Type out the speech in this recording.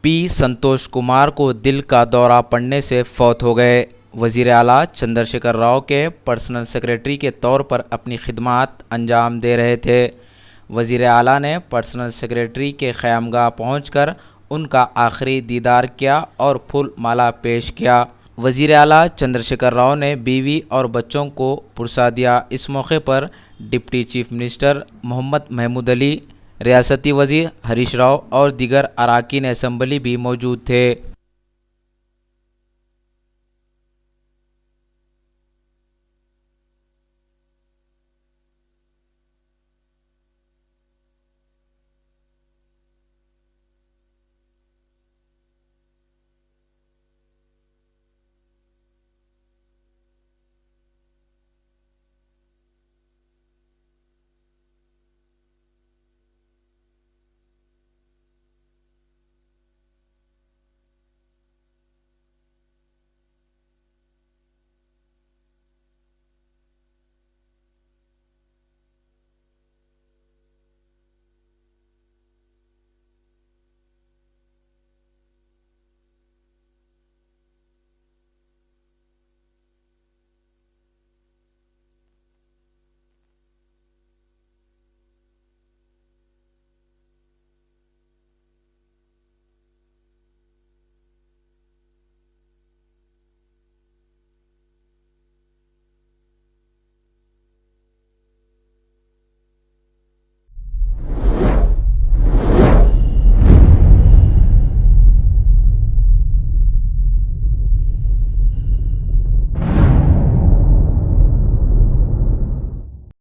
P Santosh Kumar को दिल का दौरा पड़ने से फौत हो गए। वज़ीर आला चंद्रशेखर राव के पर्सनल सेक्रेटरी के तौर पर अपनी खिदमात अंजाम दे रहे थे। वज़ीर आला ने पर्सनल सेक्रेटरी के ख़यामगाह पहुंचकर उनका आखिरी दीदार किया और फूल माला पेश किया। वज़ीर आला चंद्रशेखर राव ने बीवी और बच्चों को पुरसा दिया। इस मौके पर deputy chief minister Mohammad Mahmood Ali, रियासती वज़ीर हरीश राव और दीगर अरकान असम्बली भी मौजूद थे।